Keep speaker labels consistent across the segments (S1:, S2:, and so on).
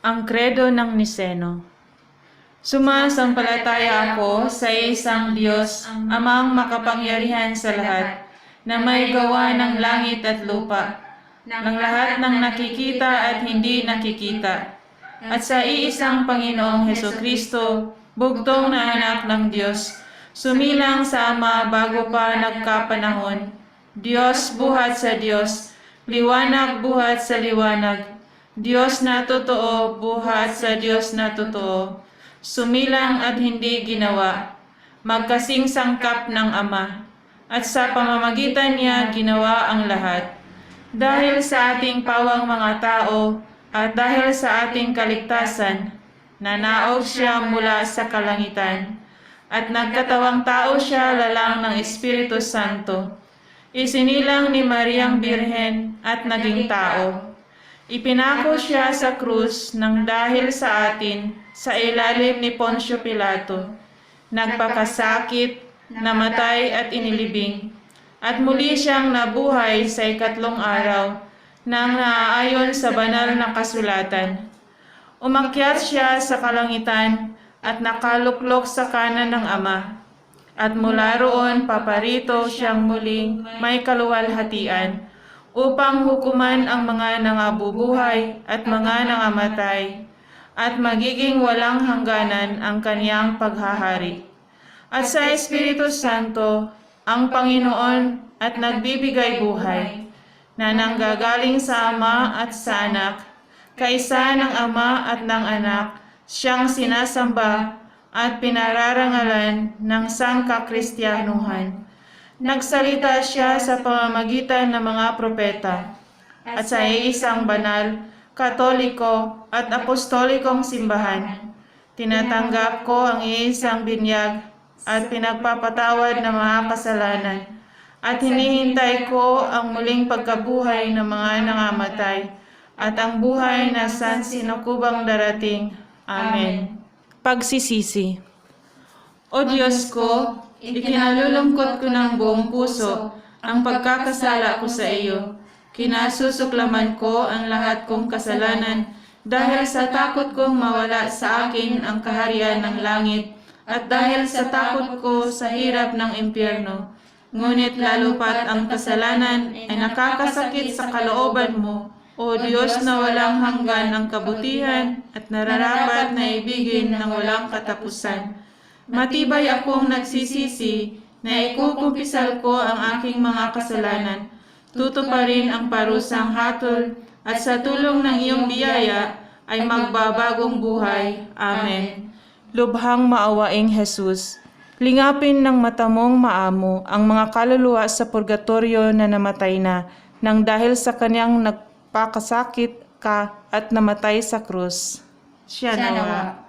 S1: Ang Kredo ng Niceno. Sumasampalataya ako sa isang Diyos, Amang makapangyarihan sa lahat, na may gawa ng langit at lupa, ng lahat ng nakikita at hindi nakikita, at sa iisang Panginoong Hesukristo, bugtong na anak ng Diyos, sumilang sa Ama bago pa nagkapanahon, Diyos buhat sa Diyos, liwanag buhat sa liwanag, Diyos na totoo, buhat sa Diyos na totoo, sumilang at hindi ginawa, magkasing sangkap ng Ama, at sa pamamagitan niya ginawa ang lahat. Dahil sa ating pawang mga tao, at dahil sa ating kaligtasan, nanaog siya mula sa kalangitan, at nagkatawang tao siya lalang ng Espiritu Santo. Isinilang ni Mariang Birhen at naging tao. Ipinako siya sa krus nang dahil sa atin sa ilalim ni Poncio Pilato. Nagpakasakit, namatay at inilibing. At muli siyang nabuhay sa ikatlong araw nang naaayon sa banal na kasulatan. Umakyat siya sa kalangitan at nakaluklok sa kanan ng Ama. At mula roon paparito siyang muling may kaluwalhatian upang hukuman ang mga nangabubuhay at mga nangamatay, at magiging walang hangganan ang kaniyang paghahari. At sa Espiritu Santo, ang Panginoon at nagbibigay buhay, na nanggagaling sa Ama at sa Anak, kaisa ng Ama at ng Anak, siyang sinasamba at pinararangalan ng sangkakristyanuhan. Nagsalita siya sa pamamagitan ng mga propeta, at sa isang banal, katoliko at apostolikong simbahan. Tinatanggap ko ang iisang binyag at pinagpapatawad ng mga kasalanan, at hinihintay ko ang muling pagkabuhay ng mga nangamatay, at ang buhay na sansinukubang darating. Amen. Pagsisisi. O Diyos ko, ikinalulungkot ko ng buong puso ang pagkakasala ko sa iyo. Kinasusuklaman ko ang lahat kong kasalanan dahil sa takot kong mawala sa akin ang kaharian ng langit at dahil sa takot ko sa hirap ng impyerno. Ngunit lalo pat ang kasalanan ay nakakasakit sa kalooban mo, O Diyos na walang hanggan ng kabutihan at nararapat na ibigin ng walang katapusan. Matibay akong nagsisisi na ikukumpisal ko ang aking mga kasalanan. Tutuparin ang parusang hatol at sa tulong ng iyong biyaya ay magbabagong buhay. Amen. Lubhang maawaing Jesus, lingapin ng matamong maamo ang mga kaluluwa sa purgatorio na namatay na nang dahil sa kanyang nagpakasakit ka at namatay sa krus. Siya nawa.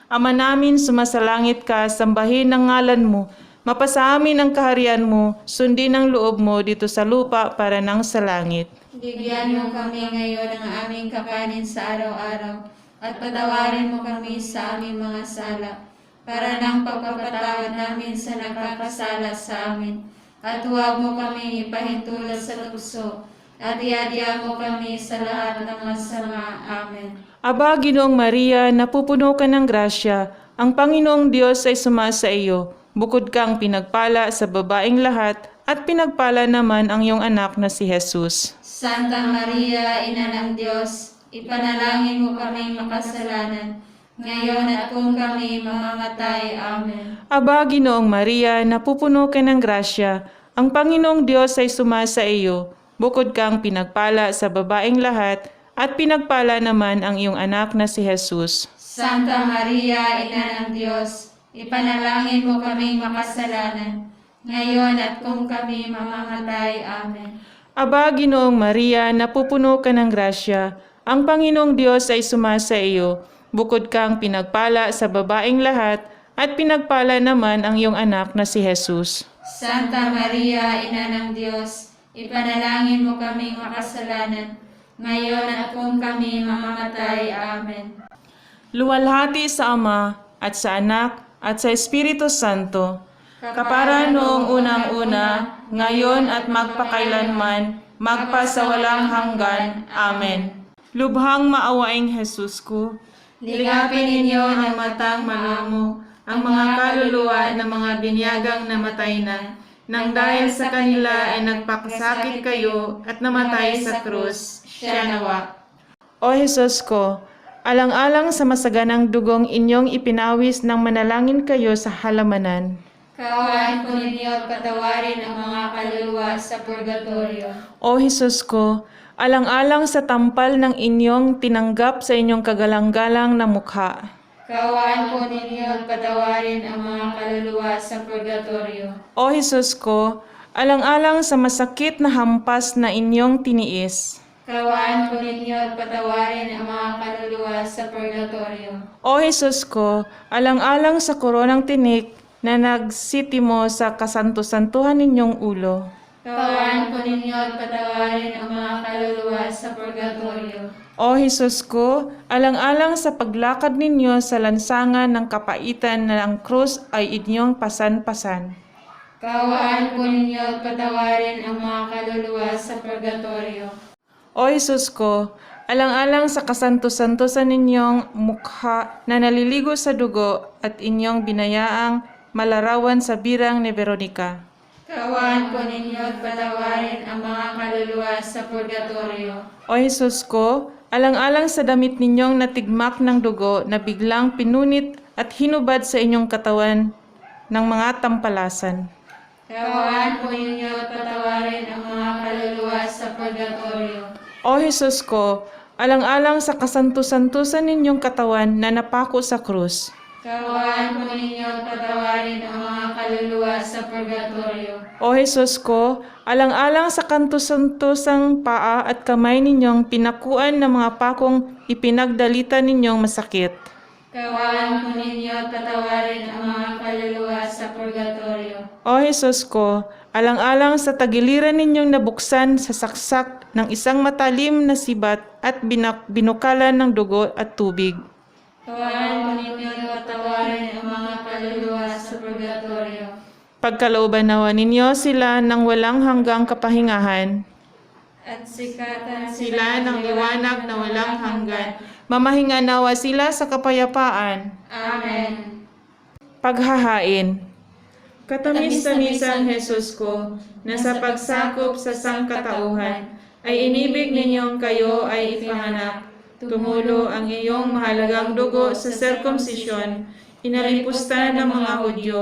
S1: Ama namin, sumasalangit ka, sambahin ang ngalan mo, mapasa amin ang kaharian mo, sundin ang loob mo dito sa lupa para nang sa langit.
S2: Bigyan mo kami ngayon ng aming kakanin sa araw-araw, at patawarin mo kami sa aming mga sala, para nang pagpapatawad namin sa nagkakasala sa amin. At huwag mo kami ipahintulot sa tukso, at iadya mo kami sa lahat ng masama. Amen.
S1: Aba, Ginoong Maria, napupuno ka ng grasya, ang Panginoong Diyos ay sumasa iyo. Bukod kang pinagpala sa babaeng lahat, at pinagpala naman ang iyong anak na si Jesus.
S2: Santa Maria, Ina ng Diyos, ipanalangin mo kaming makasalanan, ngayon at kung kami mamamatay. Amen.
S1: Aba, Ginoong Maria, napupuno ka ng grasya, ang Panginoong Diyos ay sumasa iyo. Bukod kang pinagpala sa babaeng lahat, at pinagpala naman ang iyong anak na si Jesus.
S2: Santa Maria, Ina ng Diyos, ipanalangin mo kaming makasalanan, ngayon at kung kami mamamatay. Amen.
S1: Aba, Ginoong Maria, napupuno ka ng grasya, ang Panginoong Diyos ay sumasa iyo. Bukod kang pinagpala sa babaeng lahat, at pinagpala naman ang iyong anak na si Jesus.
S2: Santa Maria, Ina ng Diyos, ipanalangin mo kaming makasalanan, ngayon at kung kami mamamatay. Amen.
S1: Luwalhati sa Ama, at sa Anak, at sa Espiritu Santo, kapara noong unang-una, ngayon at magpakailanman, magpasawalang hanggan. Amen. Lubhang maawaing Jesus ko,
S2: Ligapin ninyo ng
S1: matang malumo ang mga kaluluwa ng mga binyagang namatay na, nang dahil sa kanila ay nagpakasakit kayo at namatay sa krus. Siya nawa. O Jesus ko, alang-alang sa masaganang dugong inyong ipinawis nang manalangin kayo sa halamanan.
S2: Kaawaan po ninyo at patawarin ang mga kaluluwa sa purgatorio.
S1: O Jesus ko, alang-alang sa tampal ng inyong tinanggap sa inyong kagalang-galang na mukha.
S2: Kaawaan po ninyo at patawarin ang mga kaluluwa sa purgatorio.
S1: O Jesus ko, alang-alang sa masakit na hampas na inyong tiniis.
S2: Kaawaan po ninyo at patawarin ang mga kaluluwa sa purgatorio.
S1: O Jesus ko, alang-alang sa koronang tinik na nagsitimo sa kasanto-santuhan ninyong ulo.
S2: Kaawaan po ninyo at patawarin ang mga kaluluwa sa purgatorio.
S1: O Jesus ko, alang-alang sa paglakad ninyo sa lansangan ng kapaitan na ang krus ay inyong pasan-pasan.
S2: Kaawaan po ninyo at patawarin ang mga kaluluwa sa purgatorio.
S1: O Jesus ko, alang-alang sa kasanto-santosan ninyong mukha na naliligo sa dugo at inyong binayaang malarawan sa birang ni Veronica.
S2: Kaawaan po ninyo at patawarin ang mga kaluluwa sa purgatorio.
S1: O Jesus ko, alang-alang sa damit ninyong natigmak ng dugo na biglang pinunit at hinubad sa inyong katawan ng mga tampalasan.
S2: Kaawaan po ninyo at patawarin ang mga kaluluwa sa purgatorio.
S1: O Jesus ko, alang-alang sa kasanto-santusan ninyong katawan na napako sa krus.
S2: Kaawaan po ninyo at patawarin ang mga kaluluwa sa purgatorio.
S1: O Jesus ko, alang-alang sa kanto-santosang paa at kamay ninyong pinakuan ng mga pakong ipinagdalita ninyong masakit.
S2: Kaawaan po ninyo at patawarin ang mga kaluluwa sa purgatorio.
S1: O Jesus ko, alang-alang sa tagiliran ninyong nabuksan sa saksak ng isang matalim na sibat at binukalan ng dugo at tubig.
S2: Kaawaan po ninyo at patawarin ang mga kaluluwa sa purgatorio.
S1: Pagkalooban nawa ninyo sila ng walang hanggang kapahingahan.
S2: At sikatan
S1: Sila ng liwanag na walang hanggan. Mamahinga nawa sila sa kapayapaan.
S2: Amen.
S1: Paghahain. Katamis-tamisang Jesus ko, na sa pagsakop sa sangkatauhan, ay inibig ninyong kayo ay ipanganak. Tumulo ang iyong mahalagang dugo sa sirkumsisyon, inalipusta ng mga Hudyo,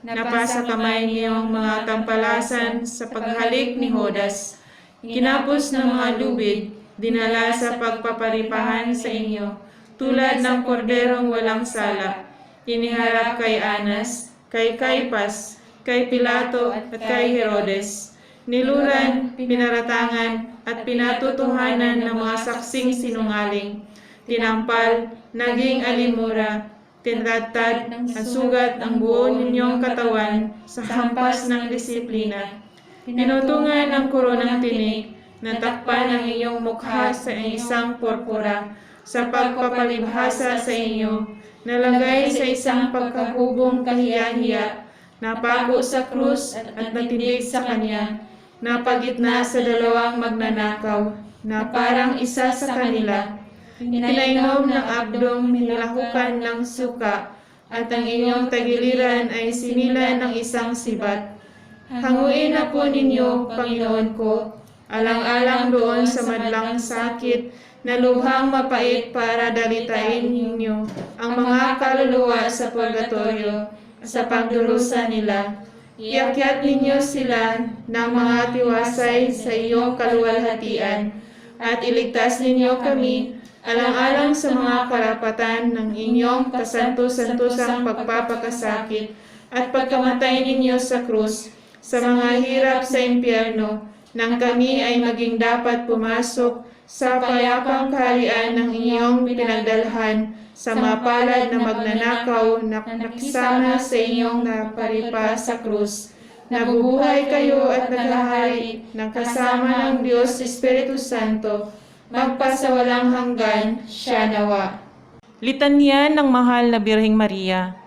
S1: napasa kamay niyong mga tampalasan sa paghalik ni Judas. Kinapos ng mga lubid, dinala sa pagpaparipahan sa inyo, tulad ng korderong walang sala. Iniharap kay Anas, kay Caiphas, kay Pilato at kay Herodes. Niluran, pinaratangan, at pinatutuhanan ng mga saksing sinungaling. Tinampal, naging alimura, tinratad, at sugat ang buo ninyong katawan sa hampas ng disiplina. Pinutungan ang koronang tinik, natakpan ang iyong mukha sa isang purpura, sa pagpapalibhasa sa inyo, nalagay sa isang pagkahubong kahiya-hiya, napako sa krus at natindig sa kanya, napagitna sa dalawang magnanakaw, na parang isa sa kanila. Pinainom ng abdong nilahukan ng suka, at ang inyong tagiliran ay sinilan ng isang sibat. Hanguin na po ninyo, Panginoon ko, alang-alang doon sa madlang sakit na lubhang mapait para dalitain ninyo ang mga kaluluwa sa purgatorio sa pagdurusa nila. Iakyat ninyo sila ng mga tiwasay sa iyong kaluwalhatian at iligtas ninyo kami alang-alang sa mga karapatan ng inyong kasanto-santosang pagpapakasakit at pagkamatay ninyo sa krus sa mga hirap sa impyerno, nang kami ay maging dapat pumasok sa payapang kaharian ng inyong pinagdalhan sa mapalad na magnanakaw na nakisama sa inyong naparipa sa krus. Nabubuhay kayo at naghahari ng kasama ng Diyos Espiritu Santo, magpasawalang hanggan. Siya nawa. Litanya ng Mahal na Birheng Maria.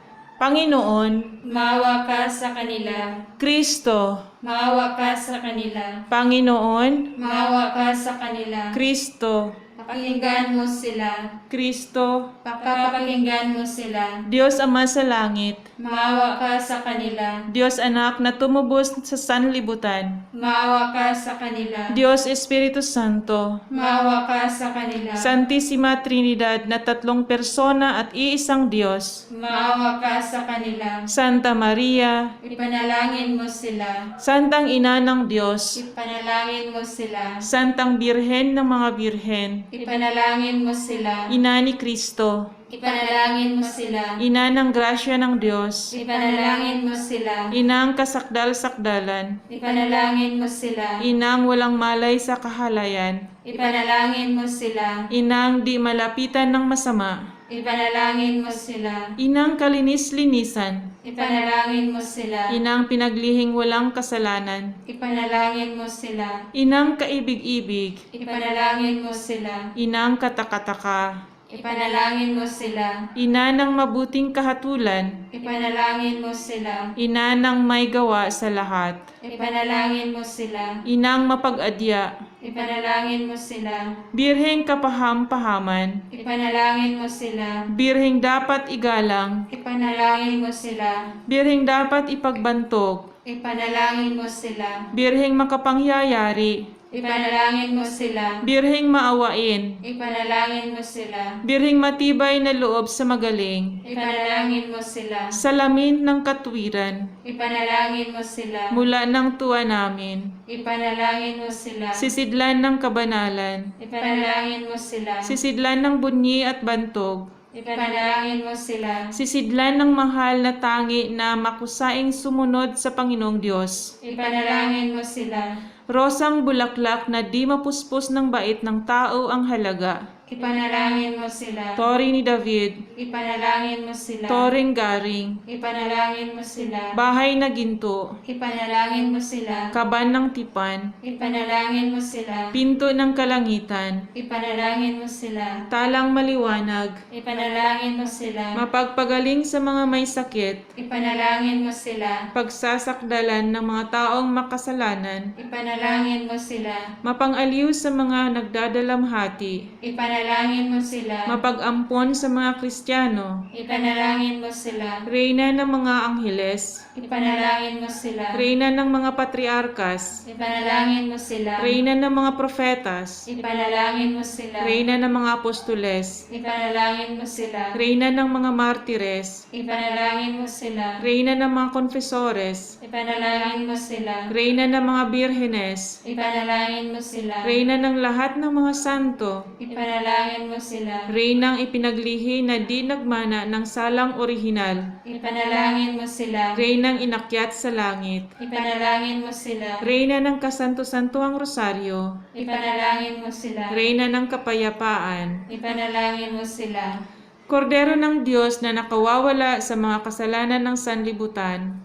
S1: Panginoon,
S2: Maawa ka sa kanila.
S1: Kristo,
S2: Maawa ka sa kanila.
S1: Panginoon,
S2: Maawa ka sa kanila.
S1: Kristo,
S2: Pakinggan mo sila.
S1: Kristo,
S2: Pakapakinggan mo sila.
S1: Diyos Ama sa langit,
S2: Maawa ka sa kanila.
S1: Diyos Anak na tumubos sa sanlibutan,
S2: Maawa ka sa kanila.
S1: Diyos Espiritu Santo,
S2: Maawa ka sa kanila.
S1: Santissima Trinidad na tatlong persona at iisang Diyos,
S2: Maawa ka sa kanila.
S1: Santa Maria,
S2: Ipanalangin mo sila.
S1: Santang Ina ng Diyos,
S2: Ipanalangin mo sila.
S1: Santang Birhen ng mga Birhen,
S2: Ipanalangin mo sila.
S1: Ina ni Kristo,
S2: Ipanalangin mo sila.
S1: Ina ng grasya ng Diyos,
S2: Ipanalangin mo sila.
S1: Inang kasakdal-sakdalan,
S2: Ipanalangin mo sila.
S1: Inang walang malay sa kahalayan,
S2: Ipanalangin mo sila.
S1: Inang di malapitan ng masama,
S2: Ipanalangin mo sila.
S1: Inang kalinis-linisan,
S2: Ipanalangin mo sila.
S1: Inang pinaglihing walang kasalanan,
S2: Ipanalangin mo sila.
S1: Inang kaibig-ibig,
S2: Ipanalangin mo sila.
S1: Inang katakataka,
S2: Ipanalangin mo sila.
S1: Ina ng mabuting kahatulan,
S2: Ipanalangin mo sila.
S1: Ina ng may gawa sa lahat,
S2: Ipanalangin mo sila.
S1: Inang mapag-adya,
S2: Ipanalangin mo sila.
S1: Birheng kapaham-pahaman,
S2: Ipanalangin mo sila.
S1: Birheng dapat igalang,
S2: Ipanalangin mo sila.
S1: Birheng dapat ipagbantog,
S2: Ipanalangin mo sila.
S1: Birheng makapangyayari,
S2: Ipanalangin mo sila.
S1: Birheng maawain,
S2: Ipanalangin mo sila.
S1: Birheng matibay na loob sa magaling,
S2: Ipanalangin mo sila.
S1: salamin ng katwiran,
S2: Ipanalangin mo sila.
S1: mula ng tuwa namin,
S2: Ipanalangin mo sila.
S1: sisidlan ng kabanalan,
S2: Ipanalangin mo sila.
S1: sisidlan ng bunyi at bantog,
S2: Ipanalangin mo sila.
S1: sisidlan ng mahal na tangi na makusaing sumunod sa Panginoong Diyos.
S2: Ipanalangin mo sila.
S1: Rosang bulaklak na di mapuspos ng bait ng tao ang halaga.
S2: Ipanalangin mo sila.
S1: Tori ni David,
S2: Ipanalangin mo sila.
S1: toring garing,
S2: Ipanalangin mo sila.
S1: bahay na ginto,
S2: Ipanalangin mo sila.
S1: kaban ng tipan,
S2: Ipanalangin mo sila.
S1: pinto ng kalangitan,
S2: Ipanalangin mo sila.
S1: talang maliwanag,
S2: Ipanalangin mo sila.
S1: mapagpagaling sa mga may sakit,
S2: Ipanalangin mo sila.
S1: pagsasakdalan ng mga taong makasalanan,
S2: Ipanalangin mo sila.
S1: mapangaliw sa mga nagdadalamhati,
S2: Ipanalangin mo sila.
S1: mapag-ampon sa mga Kristiyano,
S2: Ipanalangin mo sila.
S1: Reyna ng mga angheles,
S2: Ipanalangin mo sila.
S1: Reyna ng mga patriarkas,
S2: Ipanalangin mo sila.
S1: Reyna ng mga profetas,
S2: Ipanalangin mo sila.
S1: Reyna ng mga apostoles,
S2: Ipanalangin mo sila.
S1: Reyna ng mga martires,
S2: Ipanalangin mo sila.
S1: Reyna ng mga konfesores,
S2: Ipanalangin mo sila.
S1: Reyna ng mga birhenes,
S2: Ipanalangin mo sila.
S1: Reyna ng lahat ng mga santo,
S2: Ipanalangin mo sila.
S1: Reynang ipinaglihi na di nagmana ng salang orihinal,
S2: Ipanalangin mo sila.
S1: Reynang inakyat sa langit,
S2: Ipanalangin mo sila.
S1: Reyna ng kasanto-santoang rosaryo,
S2: Ipanalangin mo sila.
S1: Reyna ng kapayapaan,
S2: Ipanalangin mo sila.
S1: Kordero ng Diyos na nakawawala sa mga kasalanan ng sanlibutan,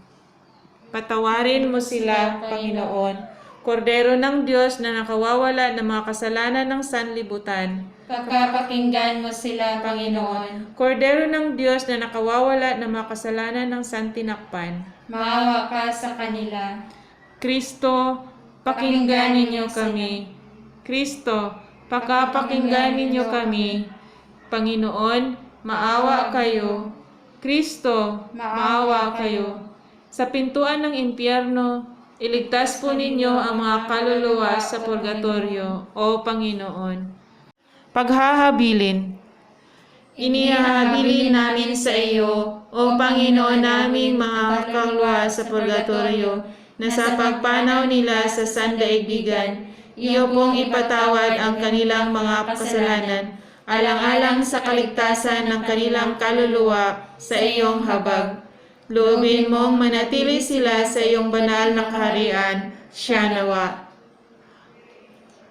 S1: patawarin mo sila, Panginoon. Kordero ng Diyos na nakawawala ng mga kasalanan ng sanlibutan,
S2: Pagkapakinggan mo sila, Panginoon.
S1: Kordero ng Diyos na nakawawala ng mga kasalanan ng santinakpan,
S2: Maawa ka sa kanila.
S1: Kristo, pakinggan ninyo kami. Kristo, pakapakinggan ninyo kami. Panginoon, maawa kayo. Kristo, maawa kayo. Sa pintuan ng impyerno, iligtas po ninyo ang mga kaluluwa sa purgatorio, O Panginoon. Paghahabilin. Inihahabilin namin sa iyo, O Panginoon naming mga kaluluwa sa purgatorio, na sa pagpanaw nila sa sandaigdigan, iyo pong ipatawad ang kanilang mga kasalanan, alang-alang sa kaligtasan ng kanilang kaluluwa sa iyong habag. Loobin mong manatili sila sa iyong banal na kaharian, siya nawa.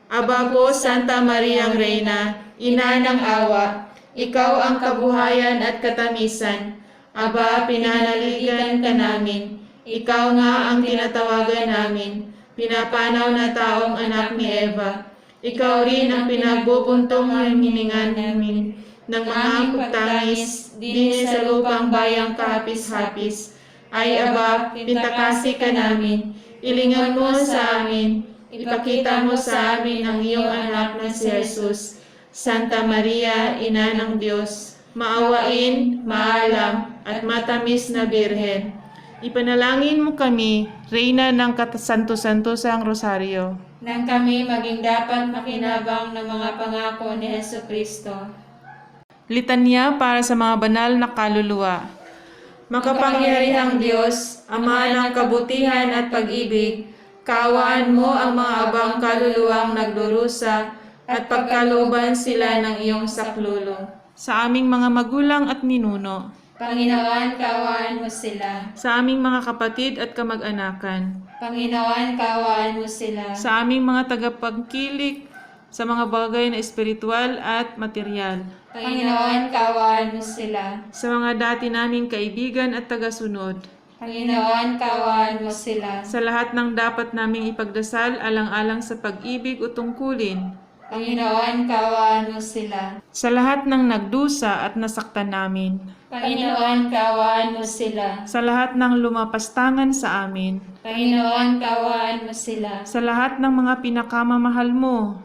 S1: Aba po, Santa Mariang Reyna, Ina ng awa, ikaw ang kabuhayan at katamisan. Aba, pinanaligan ka namin, ikaw nga ang tinatawagan namin, pinapanaw na taong anak ni Eva. Ikaw rin ang pinagbubuntong hiningan namin ng mga pagtangis din sa lupang bayang kahapis-hapis. Ay aba, pintakasi ka namin, ilingan mo sa amin, ipakita mo sa amin ang iyong anak na si Jesus. Santa Maria, Ina ng Diyos, maawain, maalam, at matamis na Birhen, ipanalangin mo kami, Reyna ng Santo-Santosang Rosaryo,
S2: nang kami maging dapat makinabang ng mga pangako ni Hesus Kristo.
S1: Litanya para sa mga banal na kaluluwa. Makapangyarihang Diyos, Ama ng kabutihan at pag-ibig, kaawaan mo ang mga abang kaluluwang nagdurusa at pagkalooban sila ng iyong saklolo. Sa aming mga magulang at ninuno,
S2: Panginoon, kaawaan mo sila.
S1: sa aming mga kapatid at kamag-anakan,
S2: Panginoon, kaawaan mo sila.
S1: sa aming mga tagapagkilik, sa mga bagay na espiritual at material,
S2: Panginoon, kaawaan mo sila.
S1: sa mga dati naming kaibigan at tagasunod,
S2: Panginoon, kaawaan mo sila.
S1: sa lahat ng dapat naming ipagdasal alang-alang sa pag-ibig o tungkulin,
S2: Panginoon, kaawaan mo sila.
S1: sa lahat ng nagdusa at nasaktan namin,
S2: Panginoon, kaawaan mo sila.
S1: sa lahat ng lumapastangan sa amin,
S2: Panginoon, kaawaan mo sila.
S1: sa lahat ng mga pinakamamahal mo,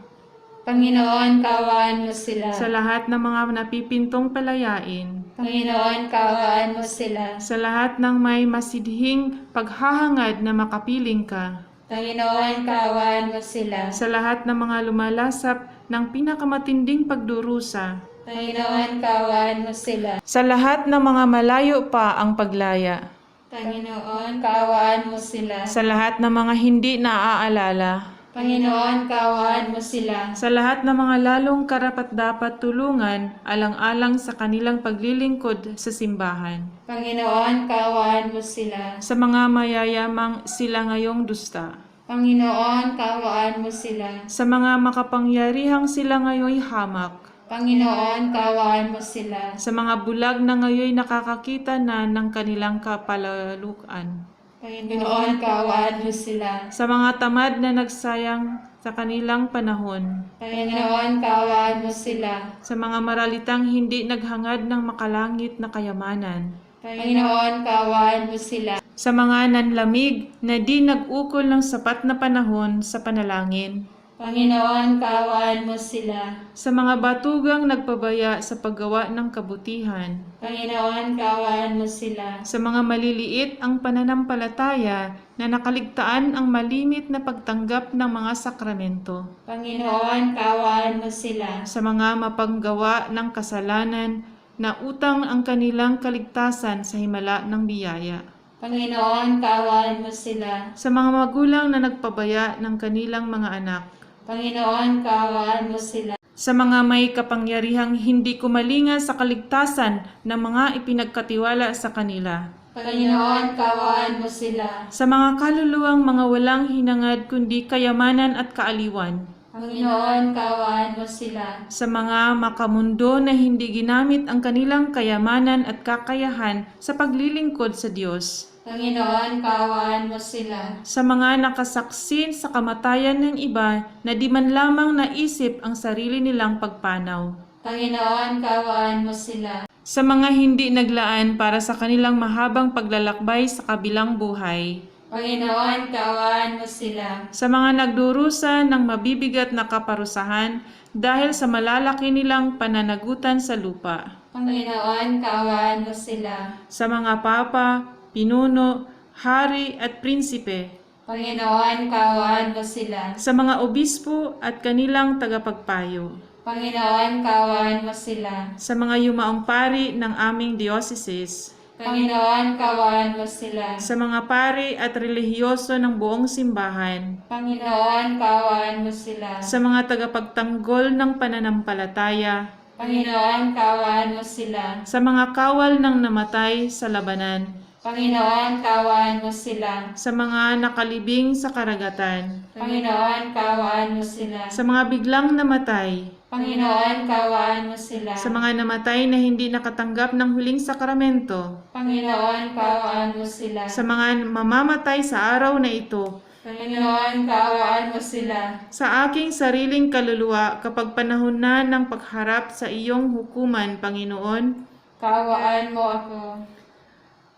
S2: Panginoon, kaawaan mo sila.
S1: sa lahat ng mga napipintong palayain,
S2: Panginoon, kaawaan mo sila.
S1: sa lahat ng may masidhing paghahangad na makapiling ka,
S2: Panginoon, kaawaan mo sila.
S1: sa lahat ng mga lumalasap ng pinakamatinding pagdurusa,
S2: Panginoon, kaawaan mo sila.
S1: sa lahat ng mga malayo pa ang paglaya,
S2: Panginoon, kaawaan mo sila.
S1: sa lahat ng mga hindi naaalala,
S2: Panginoon, kaawaan mo sila.
S1: sa lahat ng mga lalong karapat-dapat tulungan alang-alang sa kanilang paglilingkod sa simbahan,
S2: Panginoon, kaawaan mo sila.
S1: sa mga mayayamang sila ngayong dusta,
S2: Panginoon, kaawaan mo sila.
S1: sa mga makapangyarihang sila ngayoy hamak,
S2: Panginoon, kaawaan mo sila.
S1: sa mga bulag na ngayoy nakakakita na ng kanilang kapalalukan,
S2: Panginoon, kaawaan mo sila.
S1: sa mga tamad na nagsayang sa kanilang panahon,
S2: Panginoon, kaawaan mo sila.
S1: sa mga maralitang hindi naghangad ng makalangit na kayamanan,
S2: Panginoon, kaawaan mo sila.
S1: sa mga nanlamig na di nag-ukol ng sapat na panahon sa panalangin,
S2: Panginoon, kaawaan mo sila.
S1: sa mga batugang nagpabaya sa paggawa ng kabutihan,
S2: Panginoon, kaawaan mo sila.
S1: sa mga maliliit ang pananampalataya na nakaligtaan ang malimit na pagtanggap ng mga sakramento,
S2: Panginoon, kaawaan mo sila.
S1: sa mga mapanggawa ng kasalanan na utang ang kanilang kaligtasan sa himala ng biyaya,
S2: Panginoon, kaawaan mo sila.
S1: sa mga magulang na nagpabaya ng kanilang mga anak,
S2: Panginoon, kaawaan mo sila.
S1: sa mga may kapangyarihang hindi kumalinga sa kaligtasan ng mga ipinagkatiwala sa kanila,
S2: Panginoon, kaawaan mo sila.
S1: sa mga kaluluwang mga walang hinangad kundi kayamanan at kaaliwan,
S2: Panginoon, kaawaan mo sila.
S1: sa mga makamundo na hindi ginamit ang kanilang kayamanan at kakayahan sa paglilingkod sa Diyos,
S2: Panginoon, kaawaan mo sila.
S1: sa mga nakasaksin sa kamatayan ng iba na di man lamang naisip ang sarili nilang pagpanaw,
S2: Panginoon, kaawaan mo sila.
S1: sa mga hindi naglaan para sa kanilang mahabang paglalakbay sa kabilang buhay,
S2: Panginoon, kaawaan mo sila.
S1: sa mga nagdurusa ng mabibigat na kaparusahan dahil sa malalaki nilang pananagutan sa lupa,
S2: Panginoon, kaawaan mo sila.
S1: sa mga papa, pinuno, hari at prinsipe,
S2: Panginoon, kaawaan mo sila.
S1: sa mga obispo at kanilang tagapagpayo,
S2: Panginoon, kaawaan mo sila.
S1: sa mga yumaong pari ng aming diocese,
S2: Panginoon, kaawaan mo sila.
S1: sa mga pari at relihiyoso ng buong simbahan,
S2: Panginoon, kaawaan mo sila.
S1: sa mga tagapagtanggol ng pananampalataya,
S2: Panginoon, kaawaan mo sila.
S1: sa mga kawal ng namatay sa labanan,
S2: Panginoon, kaawaan mo sila.
S1: sa mga nakalibing sa karagatan,
S2: Panginoon, kaawaan mo sila.
S1: sa mga biglang namatay,
S2: Panginoon, kaawaan mo sila.
S1: sa mga namatay na hindi nakatanggap ng huling sakramento,
S2: Panginoon, kaawaan mo sila.
S1: sa mga mamamatay sa araw na ito,
S2: Panginoon, kaawaan mo sila.
S1: sa aking sariling kaluluwa kapag panahon na ng pagharap sa iyong hukuman, Panginoon,
S2: Kaawaan mo ako.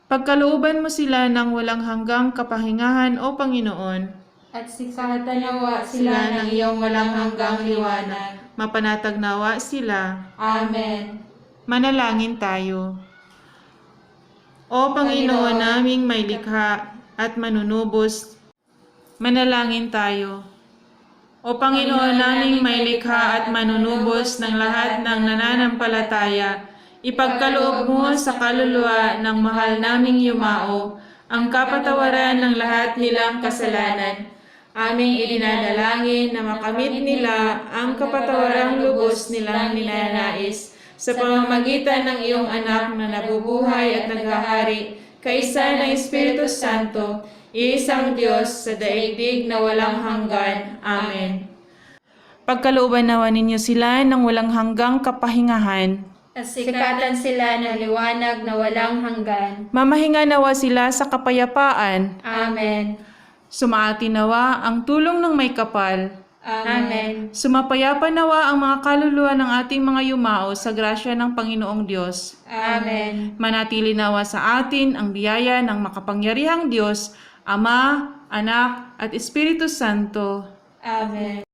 S1: pagkalooban mo sila ng walang hanggang kapahingahan, O Panginoon,
S2: at sikatan nawa sila ng iyong walang hanggang liwanag.
S1: Mapanatag nawa sila.
S2: Amen.
S1: Manalangin tayo. O Panginoon naming may likha at manunubos, manalangin tayo. O Panginoon naming may likha at manunubos ng lahat ng nananampalataya, ipagkaloob mo sa kaluluwa ng mahal naming yumao ang kapatawaran ng lahat nilang kasalanan. Aming idinadalangin na makamit nila ang kapatawarang lubos nilang ninanais sa pamamagitan ng iyong anak na nabubuhay at naghahari, kaisa ng Espiritu Santo, iisang Diyos sa daigdig na walang hanggan. Amen. Pagkalooban nawa ninyo sila ng walang hanggang kapahingahan.
S2: At sikatan sila ng liwanag na walang hanggan.
S1: Mamahinga nawa sila sa kapayapaan.
S2: Amen.
S1: Sumaati nawa ang tulong ng may kapal.
S2: Amen.
S1: Sumapayapa nawa ang mga kaluluwa ng ating mga yumao sa grasya ng Panginoong Diyos.
S2: Amen.
S1: Manatili nawa sa atin ang biyaya ng makapangyarihang Diyos, Ama, Anak, at Espiritu Santo.
S2: Amen.